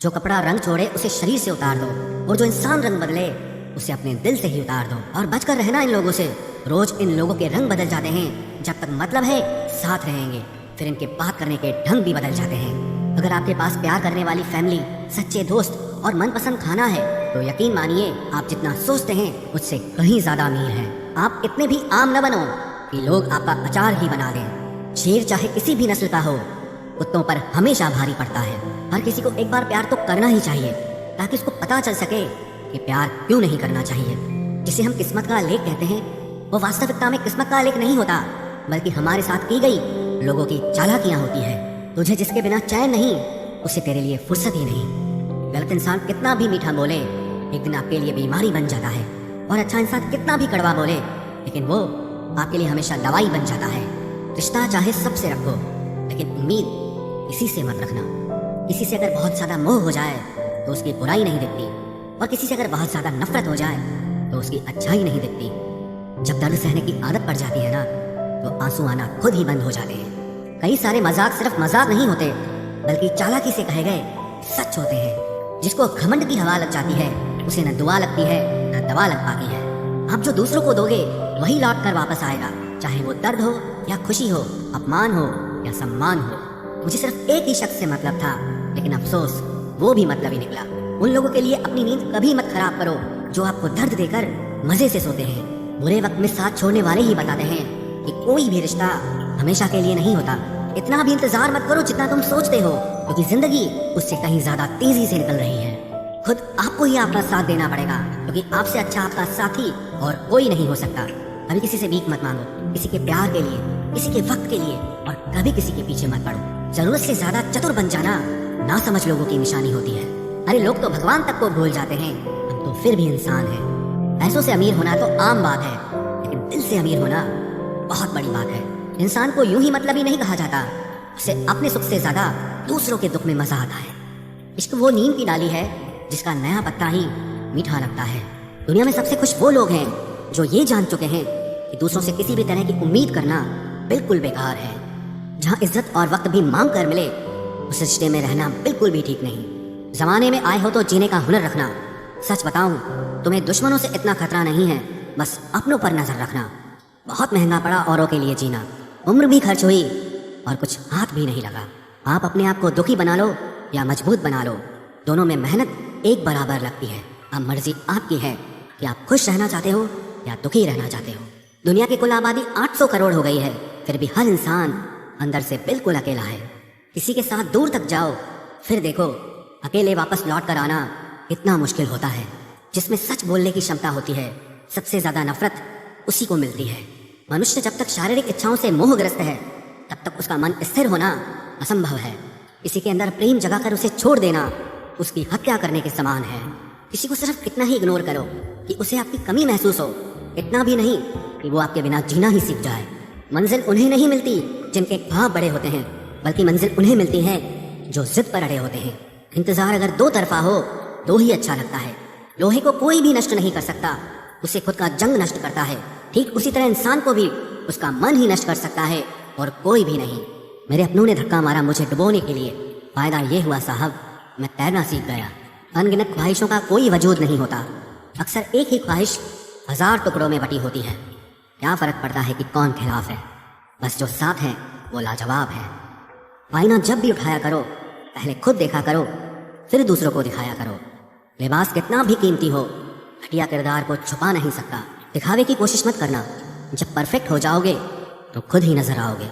जो कपड़ा रंग छोड़े उसे शरीर से उतार दो, और जो इंसान रंग बदले उसे अपने दिल से ही उतार दो। और बचकर रहना इन लोगों से। रोज इन लोगों के रंग बदल जाते हैं। जब तक मतलब है साथ रहेंगे, फिर इनके बात करने के ढंग भी बदल जाते हैं। अगर आपके पास प्यार करने वाली फैमिली, सच्चे दोस्त और मनपसंद खाना है तो यकीन मानिए आप जितना सोचते हैं उससे कहीं ज्यादा अमीर हैं। आप इतने भी आम न बनो कि लोग आपका अचार ही बना दें। शेर चाहे किसी भी नस्ल का हो, कुत्तों पर हमेशा भारी पड़ता है। हर किसी को एक बार प्यार तो करना ही चाहिए, ताकि उसको पता चल सके कि प्यार क्यों नहीं करना चाहिए। जिसे हम किस्मत का लेख कहते हैं, वो वास्तविकता में किस्मत का लेख नहीं होता, बल्कि हमारे साथ की गई लोगों की चालाकियां होती है। तुझे जिसके बिना चैन नहीं, उसे तेरे लिए फुर्सत ही नहीं। गलत इंसान कितना भी मीठा बोले, एक दिन आपके लिए बीमारी बन जाता है। और अच्छा इंसान कितना भी कड़वा बोले, लेकिन वो आपके लिए हमेशा दवाई बन जाता है। रिश्ता चाहे सबसे रखो, लेकिन उम्मीद किसी से मत रखना। किसी से अगर बहुत ज्यादा मोह हो जाए तो उसकी बुराई नहीं दिखती, और किसी से अगर बहुत ज्यादा नफरत हो जाए तो उसकी अच्छाई नहीं दिखती। जब दर्द सहने की आदत पड़ जाती है ना, तो आंसू आना खुद ही बंद हो जाते हैं। कई सारे मजाक सिर्फ मजाक नहीं होते, बल्कि चालाकी से कहे गए सच होते हैं। जिसको घमंड की हवा लग जाती है, उसे न दुआ लगती है न दवा लग पाती है। आप जो दूसरों को दोगे वही लौट कर वापस आएगा, चाहे वो दर्द हो या खुशी हो, अपमान हो या सम्मान हो। मुझे सिर्फ एक ही शख्स से मतलब था, लेकिन अफसोस वो भी मतलब ही निकला। उन लोगों के लिए अपनी नींद कभी मत खराब करो जो आपको दर्द देकर मजे से सोते हैं। बुरे वक्त में साथ छोड़ने वाले ही बताते हैं कि कोई भी रिश्ता हमेशा के लिए नहीं होता। इतना भी इंतजार मत करो जितना तुम सोचते हो, क्योंकि जिंदगी उससे कहीं ज्यादा तेजी से निकल रही है। खुद आपको ही अपना साथ देना पड़ेगा, क्योंकि आपसे अच्छा आपका साथी और कोई नहीं हो सकता। कभी किसी से भीख मत मांगो, किसी के प्यार के लिए, किसी के वक्त के लिए, और कभी किसी के पीछे मत पड़ो। जरूरत से ज्यादा चतुर बन जाना ना समझ लोगों की निशानी होती है। अरे लोग तो भगवान तक को भूल जाते हैं, हम तो फिर भी इंसान हैं। पैसों से अमीर होना तो आम बात है, लेकिन दिल से अमीर होना बहुत बड़ी बात है। इंसान को यूं ही मतलब ही नहीं कहा जाता, उसे अपने सुख से ज्यादा दूसरों के दुख में मजा आता है। इश्क वो नीम की डाली है जिसका नया पत्ता ही मीठा लगता है। दुनिया में सबसे खुश वो लोग हैं जो ये जान चुके हैं कि दूसरों से किसी भी तरह की उम्मीद करना बिल्कुल बेकार है। जहाँ इज्जत और वक्त भी मांग कर मिले, उस रिश्ते में रहना बिल्कुल भी ठीक नहीं। जमाने में आए हो तो जीने का हुनर रखना। सच बताऊं, तुम्हें दुश्मनों से इतना खतरा नहीं है, बस अपनों पर नजर रखना। बहुत महंगा पड़ा औरों के लिए जीना, उम्र भी खर्च हुई और कुछ हाथ भी नहीं लगा। आप अपने आप को दुखी बना लो या मजबूत बना लो, दोनों में मेहनत एक बराबर लगती है। अब मर्जी आपकी है कि आप खुश रहना चाहते हो या दुखी रहना चाहते हो। दुनिया की कुल आबादी 800 करोड़ हो गई है, फिर भी हर इंसान अंदर से बिल्कुल अकेला है। किसी के साथ दूर तक जाओ, फिर देखो अकेले वापस लौट कर आना कितना मुश्किल होता है। जिसमें सच बोलने की क्षमता होती है, सबसे ज्यादा नफरत उसी को मिलती है। मनुष्य जब तक शारीरिक इच्छाओं से मोहग्रस्त है, तब तक उसका मन स्थिर होना असंभव है। किसी के अंदर प्रेम जगाकर उसे छोड़ देना उसकी हत्या करने के समान है। किसी को सिर्फ इतना ही इग्नोर करो कि उसे आपकी कमी महसूस हो, इतना भी नहीं कि वो आपके बिना जीना ही सीख जाए। मंजिल उन्हें नहीं मिलती जिनके ख्वाब बड़े होते हैं, बल्कि मंजिल उन्हें मिलती है जो जिद पर अड़े होते हैं। इंतजार अगर दो तरफा हो तो ही अच्छा लगता है। लोहे को कोई भी नष्ट नहीं कर सकता, उसे खुद का जंग नष्ट करता है। ठीक उसी तरह इंसान को भी उसका मन ही नष्ट कर सकता है, और कोई भी नहीं। मेरे अपनों ने धक्का मारा मुझे डुबोने के लिए। फायदा ये हुआ साहब, मैं तैरना सीख गया। अनगिनत ख्वाहिशों का कोई वजूद नहीं होता, अक्सर एक ही ख्वाहिश 1000 टुकड़ों में बटी होती है। क्या फर्क पड़ता है कि कौन खिलाफ है, बस जो साथ है वो लाजवाब है। आईना जब भी उठाया करो, पहले खुद देखा करो, फिर दूसरों को दिखाया करो। लिबास कितना भी कीमती हो, घटिया किरदार को छुपा नहीं सकता। दिखावे की कोशिश मत करना, जब परफेक्ट हो जाओगे तो खुद ही नजर आओगे।